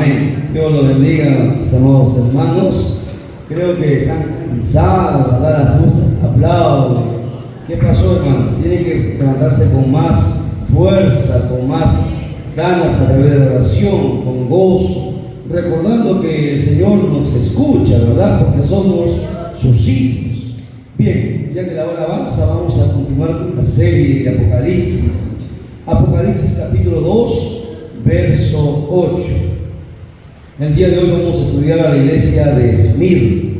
Amén. Dios los bendiga, mis amados hermanos. Creo que están cansados, ¿verdad? Las justas aplauden. ¿Qué pasó, hermano? Tienen que levantarse con más fuerza, con más ganas a través de la oración, con gozo, recordando que el Señor nos escucha, ¿verdad? Porque somos sus hijos. Bien, ya que la hora avanza, vamos a continuar con la serie de Apocalipsis. Apocalipsis capítulo 2, verso 8. El día de hoy vamos a estudiar a la iglesia de Esmirna.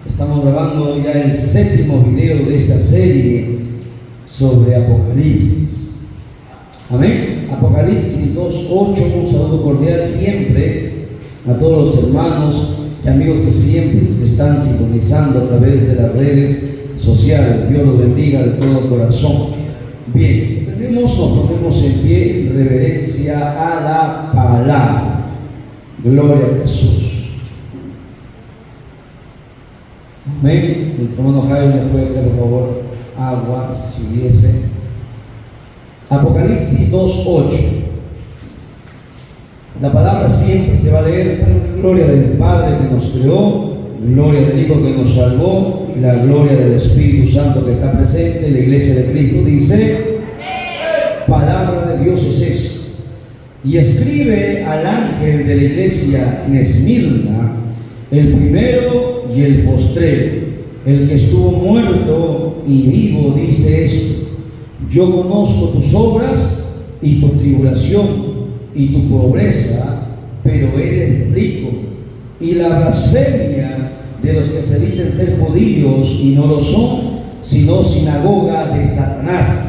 Estamos grabando ya el 7º video de esta serie sobre Apocalipsis. Amén. Apocalipsis 2:8. Un saludo cordial siempre a todos los hermanos y amigos que siempre nos están sintonizando a través de las redes sociales. Dios los bendiga de todo corazón. Bien, nos ponemos en pie en reverencia a la palabra. Gloria a Jesús. Amén. Nuestro hermano Jaime me puede traer por favor agua, si hubiese. Apocalipsis 2:8. La palabra siempre se va a leer para la gloria del Padre que nos creó, gloria del Hijo que nos salvó y la gloria del Espíritu Santo que está presente en la iglesia de Cristo. Dice, palabra de Dios es eso. Y escribe al ángel de la iglesia en Esmirna, el primero y el postrero, el que estuvo muerto y vivo, dice esto: yo conozco tus obras y tu tribulación y tu pobreza, pero eres rico, y la blasfemia de los que se dicen ser judíos y no lo son, sino sinagoga de Satanás.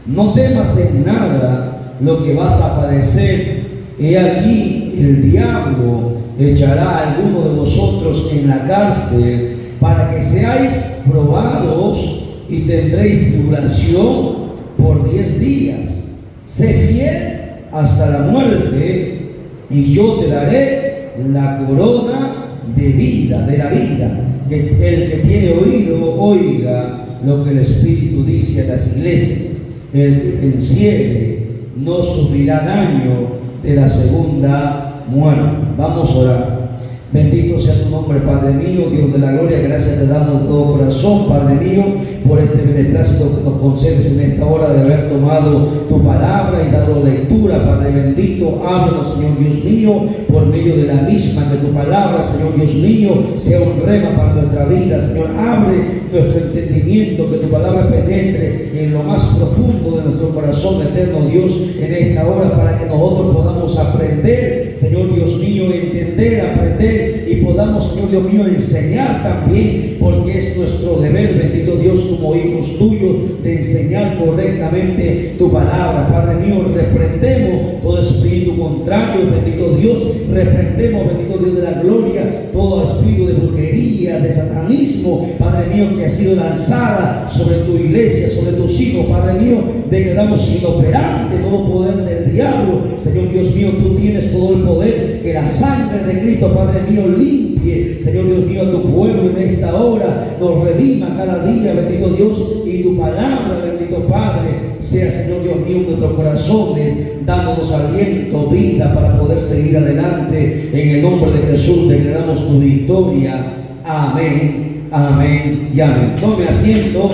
No temas en nada lo que vas a padecer. He aquí, el diablo echará a alguno de vosotros en la cárcel para que seáis probados y tendréis tribulación por 10 días. Sé fiel hasta la muerte y yo te daré la corona de vida, de la vida. Que el que tiene oído oiga lo que el Espíritu dice a las iglesias. El que venciere no sufrirá daño de la segunda muerte. Vamos a orar. Bendito sea tu nombre, Padre mío, Dios de la gloria. Gracias te damos de todo corazón, Padre mío, por este beneplácito que nos concedes en esta hora de haber tomado tu palabra y dado lectura, Padre bendito. Háblanos, Señor Dios mío, por medio de la misma, que tu palabra, Señor Dios mío, sea un rema para nuestra vida. Señor, abre nuestro entendimiento, que tu palabra penetre en lo más profundo de nuestro corazón, eterno Dios, en esta hora, para que nosotros podamos aprender, Señor Dios mío, entender, aprender, y podamos, Señor Dios mío, enseñar también, porque es nuestro deber, bendito Dios, como hijos tuyos, de enseñar correctamente tu palabra. Padre mío, reprendemos todo espíritu contrario, bendito Dios, reprendemos, bendito Dios de la gloria, todo espíritu de brujería, de satanismo, Padre mío, que ha sido lanzada sobre tu iglesia, sobre tus hijos, Padre mío, declaramos inoperante todo poder del diablo. Señor Dios mío, tú tienes todo el poder, que la sangre de Cristo, Padre mío, limpie, Señor Dios mío, a tu pueblo en esta hora, nos redima cada día, bendito Dios, y tu palabra, bendito Padre, sea, Señor Dios mío, en nuestros corazones, dándonos aliento, vida, para poder seguir adelante. En el nombre de Jesús declaramos tu victoria. Amén, amén y amén. Tome asiento,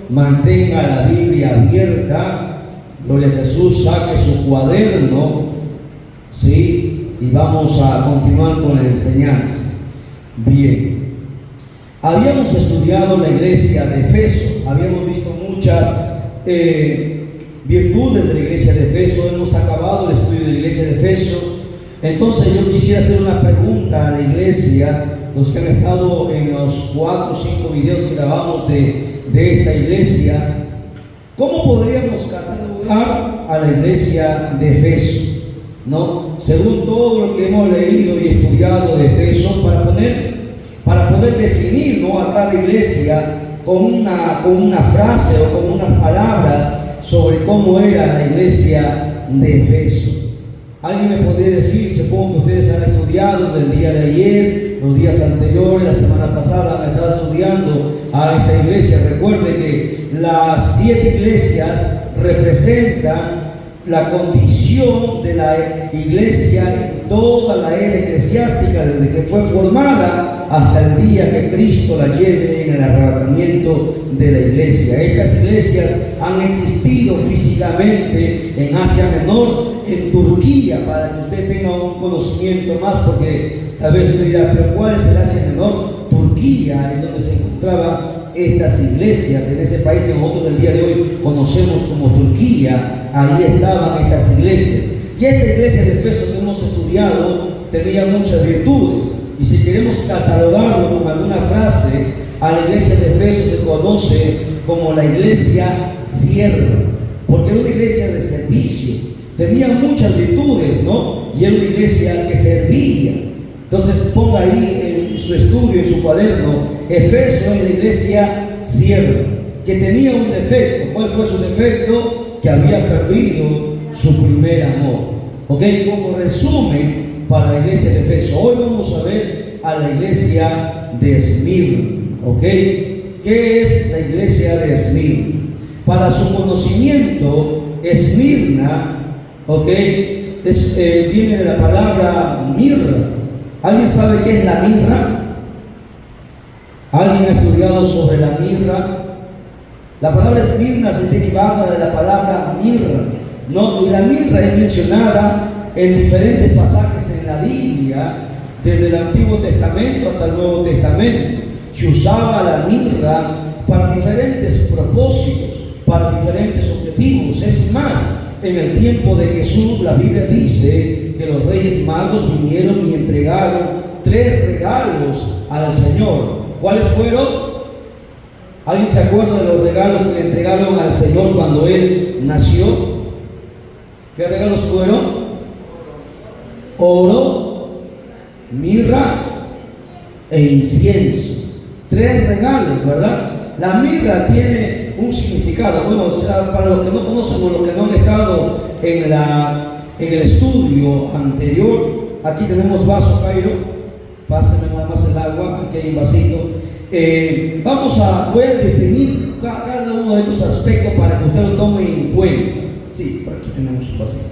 mantenga la Biblia abierta. Gloria a Jesús, saque su cuaderno, ¿sí? Y vamos a continuar con la enseñanza. Bien, habíamos estudiado la iglesia de Efeso, habíamos visto muchas virtudes de la iglesia de Efeso, hemos acabado el estudio de la iglesia de Efeso. Entonces yo quisiera hacer una pregunta a la iglesia, los que han estado en los 4 o 5 videos que grabamos de esta iglesia. ¿Cómo podríamos catalogar a la iglesia de Efeso? ¿No? Según todo lo que hemos leído y estudiado de Efeso, para poder definir, ¿no?, a cada iglesia con una frase o con unas palabras sobre cómo era la iglesia de Efeso. Alguien me podría decir, supongo que ustedes han estudiado del día de ayer, los días anteriores, la semana pasada han estado estudiando a esta iglesia. Recuerde que las 7 iglesias representan la condición de la iglesia en toda la era eclesiástica, desde que fue formada hasta el día que Cristo la lleve en el arrebatamiento de la iglesia. Estas iglesias han existido físicamente en Asia Menor, en Turquía, para que usted tenga un conocimiento más, porque tal vez usted dirá, pero ¿cuál es el Asia Menor? Turquía es donde se encontraban estas iglesias, en ese país que nosotros el día de hoy conocemos como Turquía. Ahí estaban estas iglesias. Y esta iglesia de Efeso que hemos estudiado tenía muchas virtudes. Y si queremos catalogarlo con alguna frase, a la iglesia de Efeso se conoce como la iglesia sierva, porque era una iglesia de servicio. Tenía muchas virtudes, ¿no? Y era una iglesia que servía. Entonces ponga ahí en su estudio, en su cuaderno, Efeso es la iglesia sierva, que tenía un defecto. ¿Cuál fue su defecto? Que había perdido su primer amor. ¿Ok? Como resumen para la iglesia de Efeso, hoy vamos a ver a la iglesia de Esmirna. ¿Ok? ¿Qué es la iglesia de Esmirna? Para su conocimiento, Esmirna, ¿ok? Viene de la palabra mirra. ¿Alguien sabe qué es la mirra? ¿Alguien ha estudiado sobre la mirra? La palabra Esmirna es derivada de la palabra mirra, ¿no? Y la mirra es mencionada en diferentes pasajes en la Biblia, desde el Antiguo Testamento hasta el Nuevo Testamento. Se usaba la mirra para diferentes propósitos, para diferentes objetivos. Es más, en el tiempo de Jesús, la Biblia dice que los reyes magos vinieron y entregaron 3 regalos al Señor. ¿Cuáles fueron? ¿Alguien se acuerda de los regalos que le entregaron al Señor cuando Él nació? ¿Qué regalos fueron? Oro, mirra e incienso. 3 regalos, ¿verdad? La mirra tiene un significado. Bueno, para los que no conocen o los que no han estado en el estudio anterior, aquí tenemos vaso, Cairo. Pásenme nada más el agua, aquí hay un vasito. Voy a definir cada uno de estos aspectos para que usted lo tome en cuenta. Sí, por aquí tenemos un vasito.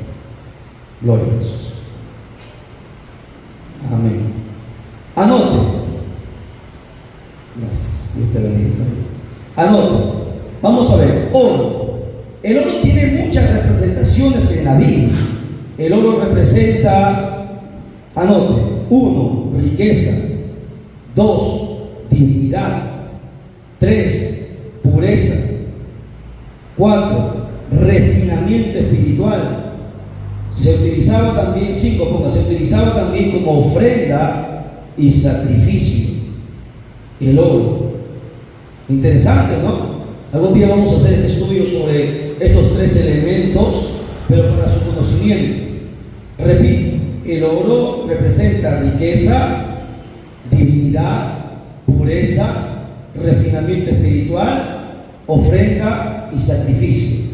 Gloria a Jesús. Amén. Anote. Gracias. Dios te bendiga. Anote. Vamos a ver. Oro. El oro tiene muchas representaciones en la Biblia. El oro representa, anote, 1, riqueza. 2, divinidad. 3, pureza. 4, refinamiento espiritual. Se utilizaba también, 5, se utilizaba también como ofrenda y sacrificio. El oro. Interesante, ¿no? Algún día vamos a hacer este estudio sobre estos 3 elementos, pero para su conocimiento. Repito, el oro representa riqueza, divinidad, pureza, refinamiento espiritual, ofrenda y sacrificio.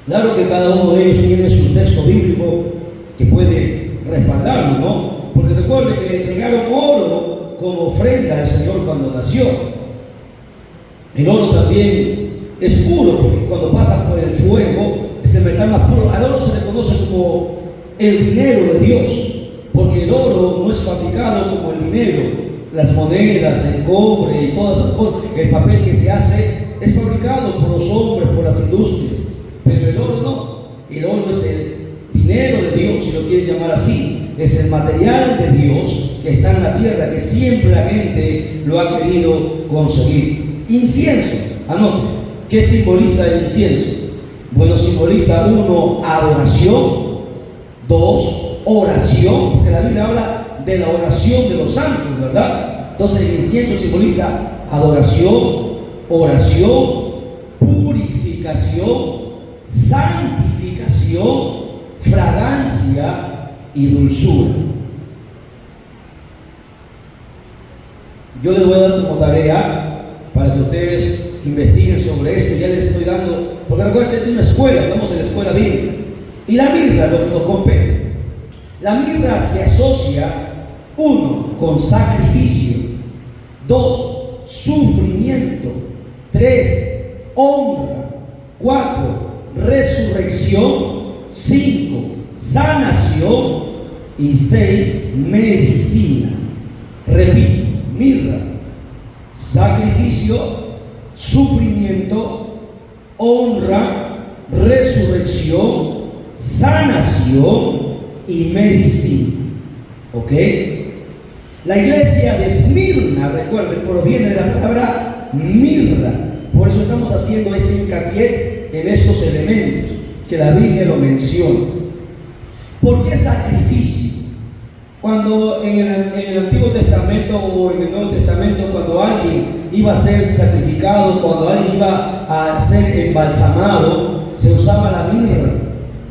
Claro que cada uno de ellos tiene su texto bíblico que puede respaldarlo, ¿no? Porque recuerde que le entregaron oro como ofrenda al Señor cuando nació. El oro también es puro, porque cuando pasa por el fuego es el metal más puro. Al oro se le conoce como el dinero de Dios, porque el oro no es fabricado como el dinero. Las monedas, el cobre y todas esas cosas, el papel que se hace es fabricado por los hombres, por las industrias, pero el oro no. El oro es el dinero de Dios, si lo quieren llamar así. Es el material de Dios que está en la tierra, que siempre la gente lo ha querido conseguir. Incienso, anote, ¿qué simboliza el incienso? Bueno, simboliza 1, adoración. 2, oración, porque la Biblia habla de la oración de los santos, ¿verdad? Entonces el incienso simboliza adoración, oración, purificación, santificación, fragancia y dulzura. Yo les voy a dar como tarea para que ustedes investiguen sobre esto. Ya les estoy dando, porque recuerden que es una escuela, estamos en la escuela bíblica. Y la mirra, lo que nos compete. La mirra se asocia, 1, con sacrificio. 2, sufrimiento. 3, honra. 4, resurrección. 5, sanación. Y 6, medicina. Repito, mirra, sacrificio, sufrimiento, honra, resurrección, sanación y medicina. ¿Ok? La iglesia de Esmirna, recuerden, proviene de la palabra mirra. Por eso estamos haciendo este hincapié en estos elementos que la Biblia lo menciona. ¿Por qué sacrificio? Cuando en el Antiguo Testamento o en el Nuevo Testamento, cuando alguien iba a ser sacrificado, cuando alguien iba a ser embalsamado, se usaba la mirra.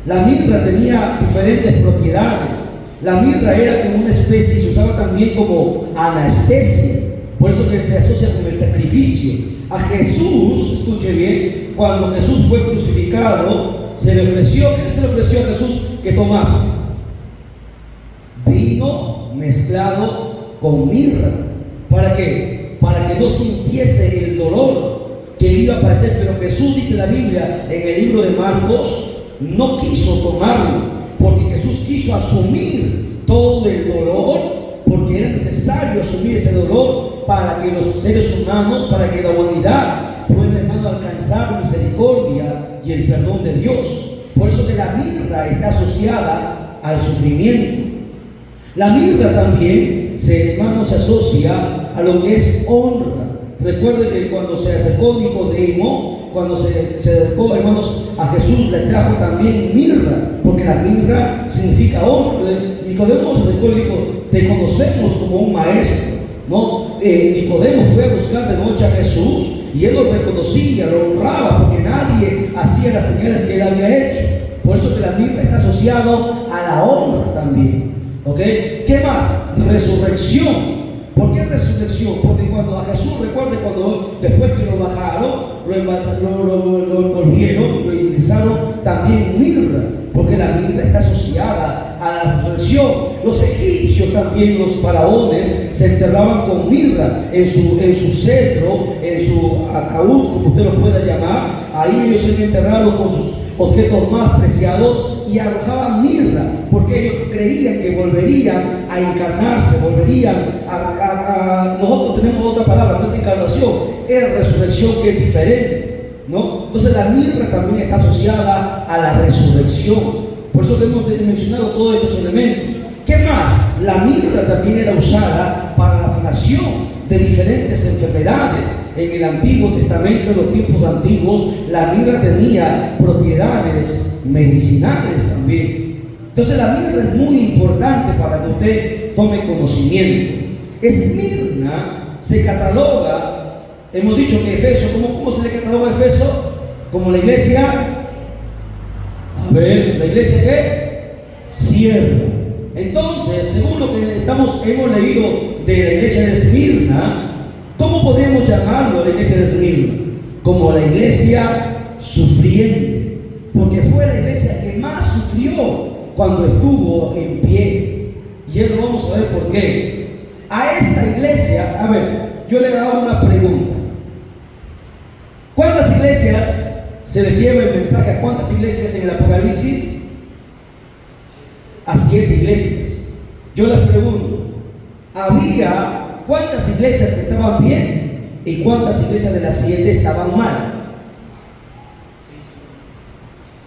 La mirra tenía diferentes propiedades. La mirra era como una especie, se usaba también como anestesia. Por eso que se asocia con el sacrificio. A Jesús, escuche bien, cuando Jesús fue crucificado, se le ofreció, ¿qué se le ofreció a Jesús? Que tomase vino mezclado con mirra. ¿Para qué? Para que no sintiese el dolor que le iba a padecer. Pero Jesús, dice la Biblia en el libro de Marcos, no quiso tomarlo, porque Jesús quiso asumir todo el dolor, porque era necesario asumir ese dolor para que los seres humanos, para que la humanidad pueda, hermano, alcanzar misericordia y el perdón de Dios. Por eso que la mirra está asociada al sufrimiento. La mirra también, hermano, se asocia a lo que es honra. Recuerde que cuando se acercó Nicodemo, cuando se acercó, hermanos, a Jesús, le trajo también mirra, porque la mirra significa honra. Nicodemo se acercó y le dijo: te conocemos como un maestro, ¿no? Nicodemo fue a buscar de noche a Jesús y él lo reconocía, lo honraba, porque nadie hacía las señales que él había hecho. Por eso que la mirra está asociado a la honra también. ¿Ok? ¿Qué más? Resurrección. ¿Por qué resurrección? Porque cuando a Jesús, recuerde, cuando después que lo bajaron, lo envolvieron y lo utilizaron también mirra, porque la mirra está asociada a la resurrección. Los egipcios también, los faraones, se enterraban con mirra en su cetro, en su ataúd, como usted lo pueda llamar. Ahí ellos se enterraron con sus objetos más preciados y arrojaban mirra, porque ellos creían que volverían a encarnarse, volverían a nosotros tenemos otra palabra, no es encarnación, es resurrección, que es diferente, ¿no? Entonces la mirra también está asociada a la resurrección. Por eso hemos mencionado todos estos elementos. ¿Qué más? La mirra también era usada para la sanación de diferentes enfermedades. En el Antiguo Testamento, en los tiempos antiguos, la mirra tenía propiedades medicinales también. Entonces la mirra es muy importante para que usted tome conocimiento. Esmirna se cataloga, hemos dicho que Efeso, ¿cómo se le cataloga a Efeso? Como la iglesia, a ver, ¿la iglesia qué? Sierva. Entonces, según lo que hemos leído de la iglesia de Esmirna, ¿cómo podríamos llamarlo la iglesia de Esmirna? Como la iglesia sufriente, porque fue la iglesia que más sufrió cuando estuvo en pie. Y ya lo vamos a ver por qué. A esta iglesia, a ver, yo le hago una pregunta. ¿Cuántas iglesias se les lleva el mensaje? ¿A cuántas iglesias en el Apocalipsis? A 7 iglesias. Yo les pregunto, ¿había cuántas iglesias que estaban bien y cuántas iglesias de las 7 estaban mal?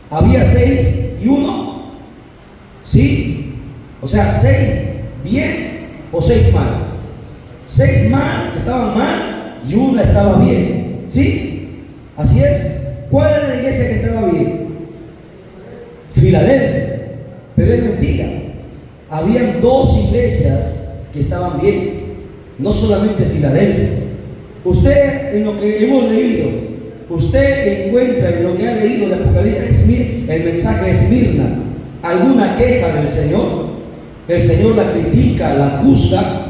¿Había 6 y 1? ¿Sí? O sea, 6 bien o 6 mal. 6 mal, que estaban mal, y 1 estaba bien. ¿Sí? Así es. ¿Cuál era la iglesia que estaba bien? Filadelfia. Pero es mentira. Habían 2 iglesias que estaban bien, no solamente Filadelfia. Usted, en lo que hemos leído, usted encuentra en lo que ha leído de Apocalipsis, el mensaje de Esmirna, alguna queja del Señor. El Señor la critica, la juzga.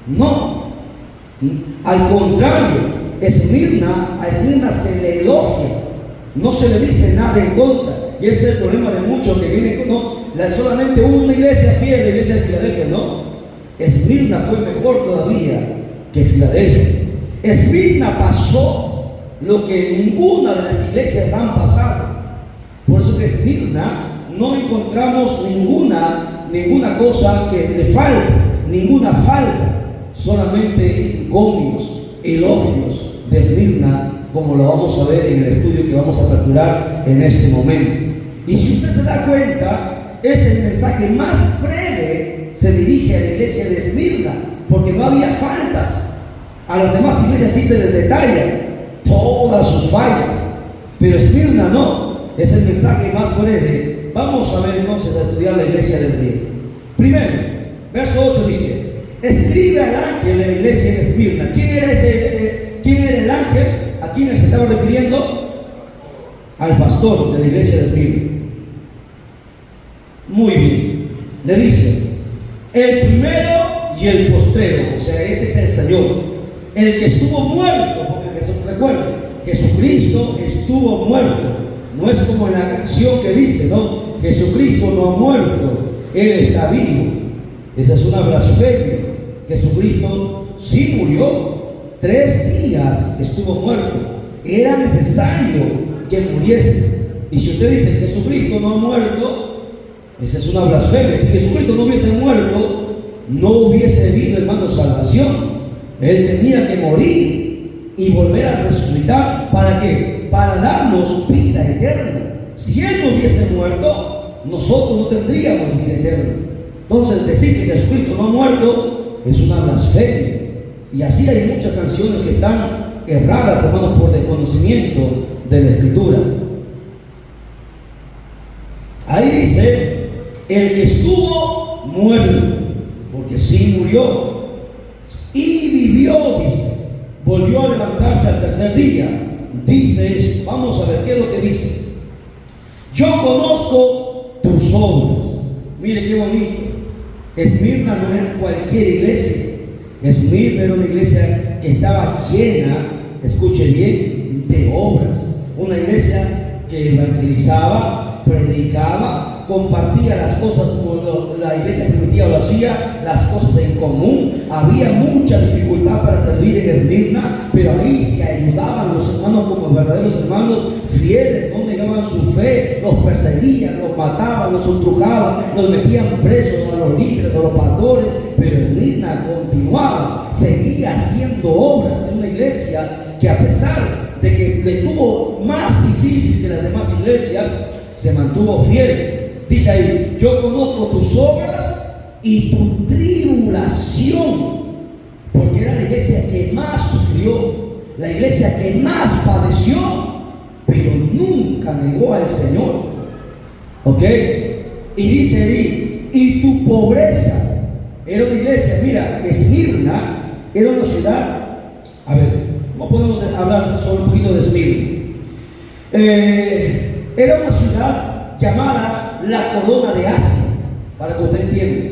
No, al contrario, a Esmirna se le elogia, no se le dice nada en contra. Y ese es el problema de muchos que vienen con solamente una iglesia fiel, la iglesia de Filadelfia. No, Esmirna fue mejor todavía que Filadelfia. Esmirna pasó lo que ninguna de las iglesias han pasado. Por eso que Esmirna no encontramos ninguna cosa que le falte, ninguna falta, solamente encomios, elogios de Esmirna, como lo vamos a ver en el estudio que vamos a aperturar en este momento. Y si usted se da cuenta, es el mensaje más breve, se dirige a la iglesia de Esmirna, porque no había faltas. A las demás iglesias sí se les detalla todas sus fallas, pero Esmirna no, es el mensaje más breve. Vamos a ver entonces a estudiar la iglesia de Esmirna. Primero, verso 8 dice: escribe al ángel de la iglesia de Esmirna. ¿Quién era el ángel? ¿A quién se estaba refiriendo? Al pastor de la iglesia de Esmirna. Muy bien, le dice: el primero y el postrero, o sea, ese es el Señor, el que estuvo muerto, porque recuerden, Jesucristo estuvo muerto. No es como en la canción que dice, ¿no? Jesucristo no ha muerto, Él está vivo. Esa es una blasfemia. Jesucristo sí murió, 3 días estuvo muerto. Era necesario que muriese. Y si usted dice Jesucristo no ha muerto, esa es una blasfemia. Si Jesucristo no hubiese muerto, no hubiese habido, hermano, salvación. Él tenía que morir y volver a resucitar. ¿Para qué? Para darnos vida eterna. Si Él no hubiese muerto, nosotros no tendríamos vida eterna. Entonces, decir que Jesucristo no ha muerto es una blasfemia. Y así hay muchas canciones que están erradas, hermanos, por desconocimiento de la Escritura. Ahí dice: el que estuvo muerto, porque sí murió, y vivió, dice, volvió a levantarse al tercer día. Dice esto, vamos a ver qué es lo que dice: yo conozco tus obras. Mire qué bonito. Esmirna no era cualquier iglesia. Esmirna era una iglesia que estaba llena, escuche bien, de obras. Una iglesia que evangelizaba, predicaba, compartía las cosas como la iglesia primitiva lo hacía, las cosas en común. Había mucha dificultad para servir en Esmirna, pero ahí se ayudaban los hermanos como verdaderos hermanos fieles, no negaban su fe, los perseguían, los mataban, los ultrajaban, los metían presos a los líderes, a los pastores, pero Esmirna continuaba, seguía haciendo obras. En una iglesia que, a pesar de que le tuvo más difícil que las demás iglesias, se mantuvo fiel. Dice ahí: yo conozco tus obras y tu tribulación, porque era la iglesia que más sufrió, la iglesia que más padeció, pero nunca negó al Señor. ¿Ok? Y dice ahí: y tu pobreza. Era una iglesia, mira, Esmirna era una ciudad. A ver, ¿cómo podemos hablar sobre un poquito de Esmirna? Era una ciudad llamada la corona de Asia, para que usted entienda.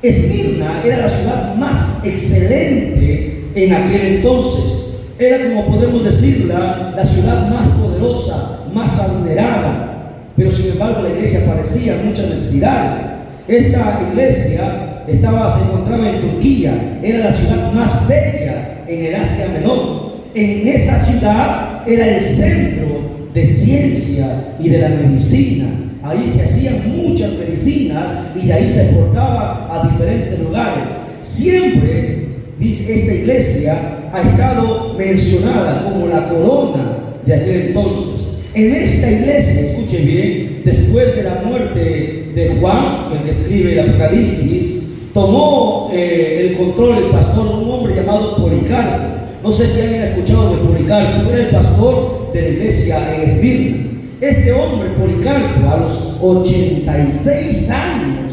Esmirna era la ciudad más excelente en aquel entonces. Era, como podemos decir, la ciudad más poderosa, más adinerada. Pero sin embargo la iglesia padecía muchas necesidades. Esta iglesia se encontraba en Turquía. Era la ciudad más bella en el Asia Menor. En esa ciudad era el centro de ciencia y de la medicina. Ahí se hacían muchas medicinas y de ahí se exportaba a diferentes lugares. Siempre esta iglesia ha estado mencionada como la corona de aquel entonces. En esta iglesia, escuche bien, después de la muerte de Juan, el que escribe el Apocalipsis, tomó el control el pastor, un hombre llamado Policarpo. No sé si alguien ha escuchado de Policarpo. Era el pastor de la iglesia en Esmirna. Este hombre, Policarpo, a los 86 años,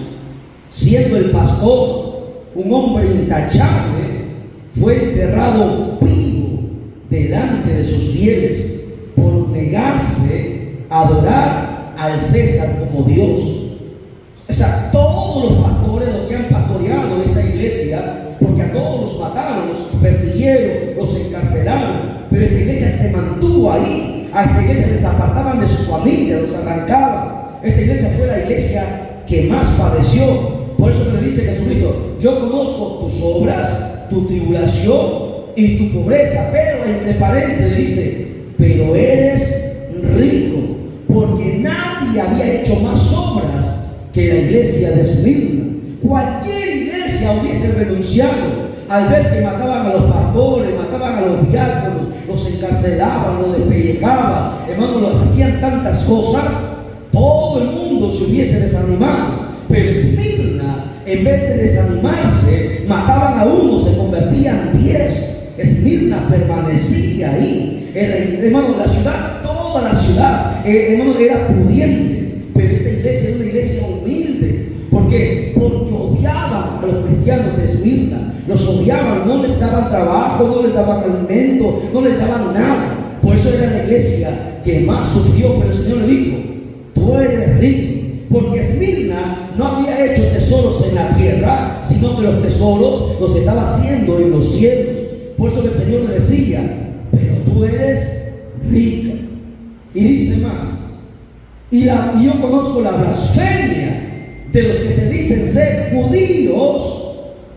siendo el pastor, un hombre intachable, fue enterrado vivo delante de sus fieles por negarse a adorar al César como Dios. O sea, todos los pastores, los que han pastoreado esta iglesia, porque a todos los mataron, los persiguieron, los encarcelaron, pero esta iglesia se mantuvo ahí. A esta iglesia les apartaban de sus familias, los arrancaban. Esta iglesia fue la iglesia que más padeció. Por eso le dice Jesucristo: yo conozco tus obras, tu tribulación y tu pobreza, pero entre paréntesis le dice, pero eres rico, porque nadie había hecho más obras que la iglesia de Esmirna. Cualquier iglesia hubiese renunciado al ver que mataban a los pastores, mataban a los diáconos, los encarcelaban, los despellejaban, hermanos, los hacían tantas cosas, todo el mundo se hubiese desanimado. Pero Esmirna, en vez de desanimarse, mataban a uno, se convertían 10. Esmirna permanecía ahí. Hermano, la ciudad, toda la ciudad, hermano, era pudiente. Pero esa iglesia era una iglesia humilde. ¿Por qué? Porque odiaban a los cristianos de Esmirna. Los odiaban, no les daban trabajo, no les daban alimento, no les daban nada. Por eso era la iglesia que más sufrió. Pero el Señor le dijo, tú eres rico. Porque Esmirna no había hecho tesoros en la tierra, sino que los tesoros los estaba haciendo en los cielos. Por eso que el Señor le decía, pero tú eres rica. Y dice más, y yo conozco la blasfemia de los que se dicen ser judíos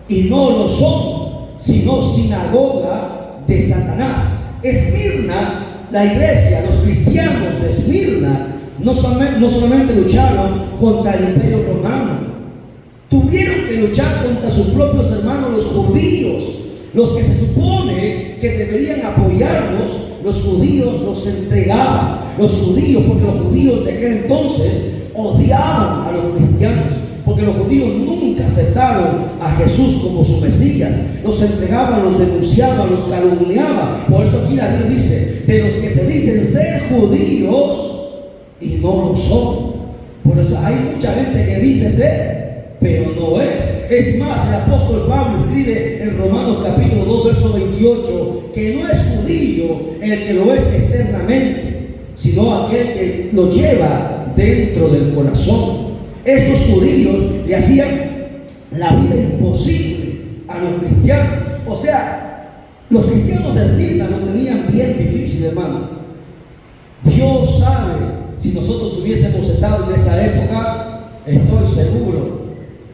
y no lo son, sino sinagoga de Satanás. Esmirna, la iglesia, los cristianos de Esmirna, no solamente lucharon contra el imperio romano, tuvieron que luchar contra sus propios hermanos los judíos, los que se supone que deberían apoyarlos. Los judíos los entregaban, los judíos, porque los judíos de aquel entonces odiaban a los cristianos, porque los judíos nunca aceptaron a Jesús como su Mesías. Los entregaban, los denunciaban, los calumniaban. Por eso aquí la Biblia dice, de los que se dicen ser judíos y no lo son. Por eso hay mucha gente que dice ser, pero no es. Es más, el apóstol Pablo escribe en Romanos capítulo 2, verso 28, que no es judío el que lo es externamente, sino aquel que lo lleva dentro del corazón. Estos judíos le hacían la vida imposible a los cristianos. O sea, los cristianos de Esmirna lo tenían bien difícil, hermano. Dios sabe. Si nosotros hubiésemos estado en esa época, estoy seguro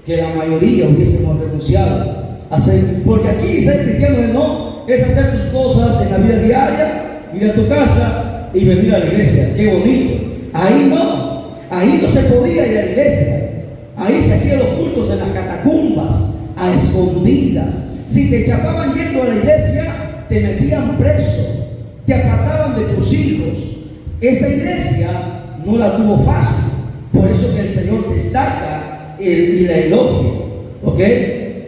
que la mayoría hubiésemos renunciado a ser, porque aquí ser cristiano es hacer tus cosas en la vida diaria, ir a tu casa y venir a la iglesia. Qué bonito. Ahí no se podía ir a la iglesia. Ahí se hacían los cultos en las catacumbas, a escondidas. Si te chapaban yendo a la iglesia, te metían preso, te apartaban de tus hijos. Esa iglesia no la tuvo fácil. Por eso que el Señor destaca y la elogia. ¿Ok?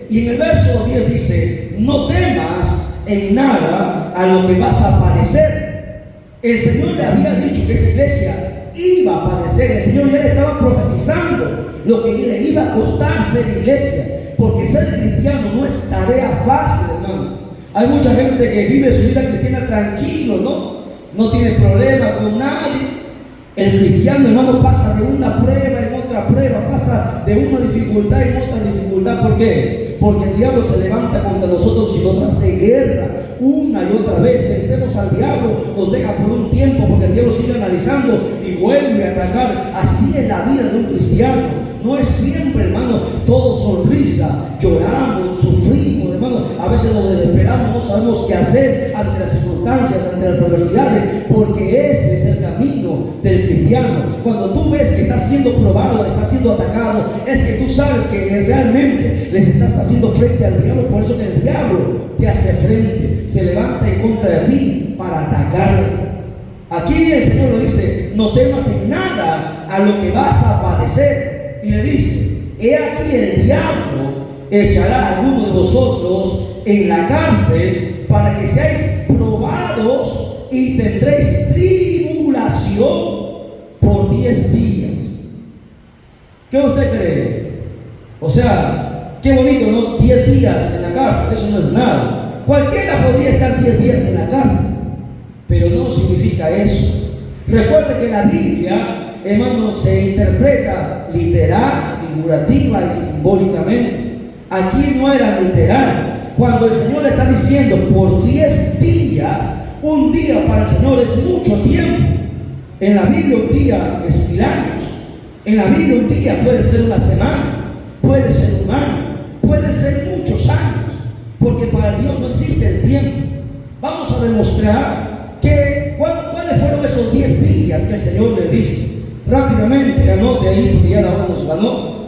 Y en el verso 10 dice, no temas en nada a lo que vas a padecer. El Señor le había dicho que esa iglesia iba a padecer. El Señor ya le estaba profetizando lo que le iba a costar ser iglesia. Porque ser cristiano no es tarea fácil, hermano. Hay mucha gente que vive su vida cristiana tranquilo, no tiene problema con nadie. El cristiano, hermano, pasa de una prueba en otra prueba, pasa de una dificultad en otra dificultad. ¿Por qué? Porque el diablo se levanta contra nosotros y nos hace guerra una y otra vez. Vencemos al diablo, nos deja por un tiempo porque el diablo sigue analizando y vuelve a atacar. Así es la vida de un cristiano. No es siempre, hermano, todo sonrisa. Lloramos, sufrimos, hermano. A veces nos desesperamos, no sabemos qué hacer ante las circunstancias, ante las adversidades, porque ese es el camino del cristiano. Cuando tú ves que estás siendo probado, estás siendo atacado, es que tú sabes que realmente les estás haciendo frente al diablo. Por eso que el diablo te hace frente, se levanta en contra de ti para atacarte. Aquí el Señor lo dice, no temas en nada a lo que vas a padecer. Y le dice, he aquí el diablo echará a alguno de vosotros en la cárcel para que seáis probados y tendréis tribulación por 10 días. ¿Qué usted cree? O sea, qué bonito, ¿no? 10 días en la cárcel, eso no es nada. Cualquiera podría estar 10 días en la cárcel, pero no significa eso. Recuerde que la Biblia, hermano, se interpreta literal, figurativa y simbólicamente. Aquí no era literal. Cuando el Señor le está diciendo por 10 días, un día para el Señor es mucho tiempo. En la Biblia un día es 1000 años. En la Biblia un día puede ser una semana, puede ser un año, puede ser muchos años, porque para Dios no existe el tiempo. Vamos a demostrar cuáles fueron esos 10 días que el Señor le dice. Rápidamente, anote ahí porque ya la hora nos ganó.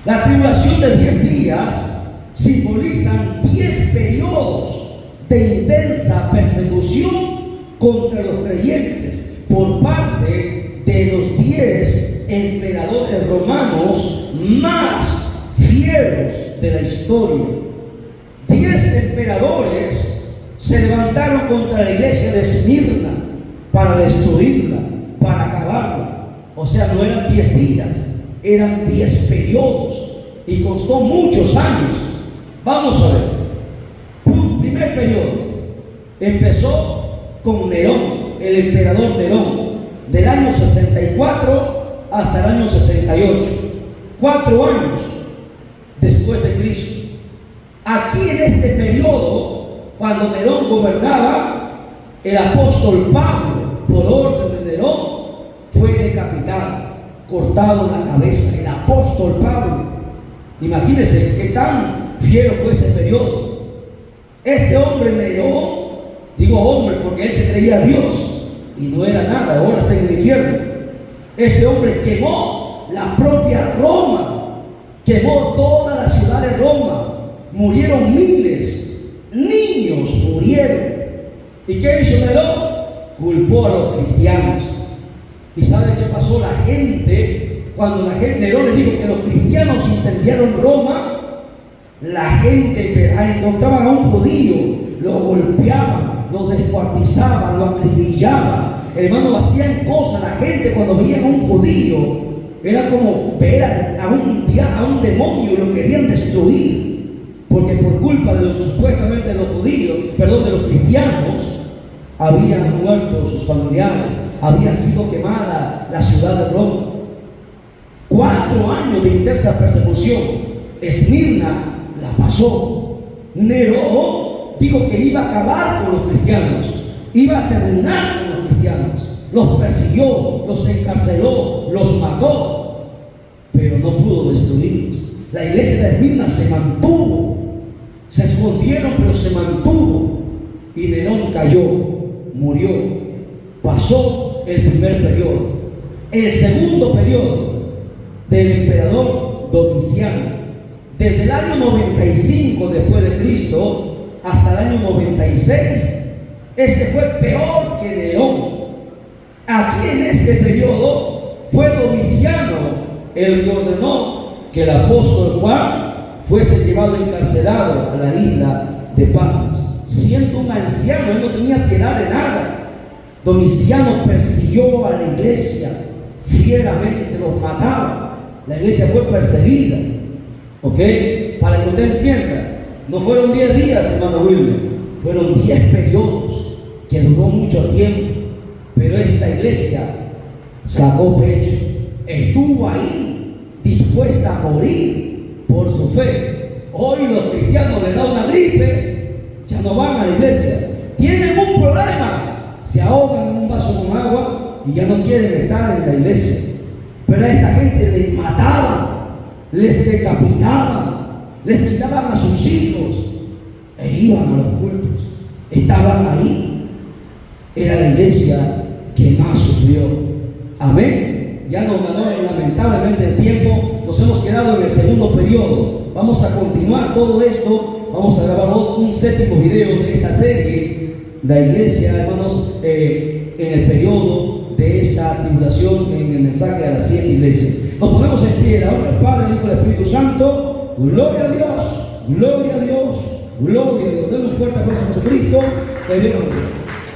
La tribulación de 10 días simbolizan 10 periodos de intensa persecución contra los creyentes por parte de los 10 emperadores romanos más fieros de la historia. 10 emperadores se levantaron contra la iglesia de Esmirna para destruirla, para acabarla. O sea, no eran 10 días, eran 10 periodos y costó muchos años. Vamos a ver. Primer periodo empezó con Nerón, el emperador Nerón, del año 64 hasta el año 68, 4 años después de Cristo. Aquí en este periodo, cuando Nerón gobernaba, el apóstol Pablo, por orden de Nerón, fue decapitado, cortado en la cabeza. El apóstol Pablo, imagínense qué tan fiero fue ese periodo. Este hombre Nerón, digo hombre porque él se creía Dios y no era nada, ahora está en el infierno. Este hombre quemó la propia Roma, quemó toda la ciudad de Roma, murieron miles, niños murieron. ¿Y qué hizo Nerón? Culpó a los cristianos. ¿Y sabe qué pasó? La gente, cuando Nerón le dijo que los cristianos incendiaron Roma, la gente encontraban a un judío, lo golpeaban, lo descuartizaban, lo acribillaban. Hermano, hacían cosas. La gente cuando veían a un judío era como ver a un demonio y lo querían destruir, porque por culpa de supuestamente de los judíos, de los cristianos, habían muerto sus familiares, había sido quemada la ciudad de Roma. 4 años de intensa persecución. Esmirna la pasó. Nerón dijo que iba a acabar con los cristianos, iba a terminar con los cristianos. Los persiguió, los encarceló, los mató, pero no pudo destruirlos. La iglesia de Esmirna se mantuvo. Se escondieron, pero se mantuvo. Y Nerón cayó, murió. Pasó el primer periodo. El segundo periodo del emperador Domiciano, desde el año 95 después de Cristo hasta el año 96, este fue peor que Nerón. Aquí en este periodo fue Domiciano el que ordenó que el apóstol Juan fuese llevado encarcelado a la isla de Patmos. Siendo un anciano, él no tenía piedad de nada. Domiciano persiguió a la iglesia fieramente, los mataba. La iglesia fue perseguida. ¿Ok? Para que usted entienda, no fueron 10 días, hermano Wilmer, fueron 10 periodos que duró mucho tiempo. Pero esta iglesia sacó pecho, estuvo ahí dispuesta a morir por su fe. Hoy los cristianos les da una gripe, ya no van a la iglesia. Tienen un problema, se ahogan en un vaso con agua y ya no quieren estar en la iglesia. Pero a esta gente les mataban, les decapitaban, les quitaban a sus hijos e iban a los cultos. Estaban ahí. Era la iglesia que más sufrió. Amén. Ya nos ganó lamentablemente el tiempo. Nos hemos quedado en el segundo periodo. Vamos a continuar todo esto. Vamos a grabar un séptimo video de esta serie, la iglesia, hermanos, en el periodo de esta tribulación, en el mensaje a las 7 iglesias. Nos ponemos en pie, la obra del Padre, el Hijo y el Espíritu Santo. Gloria a Dios, gloria a Dios, gloria a Dios. Denle un fuerte aplauso a Jesucristo. Que Dios nos bendiga.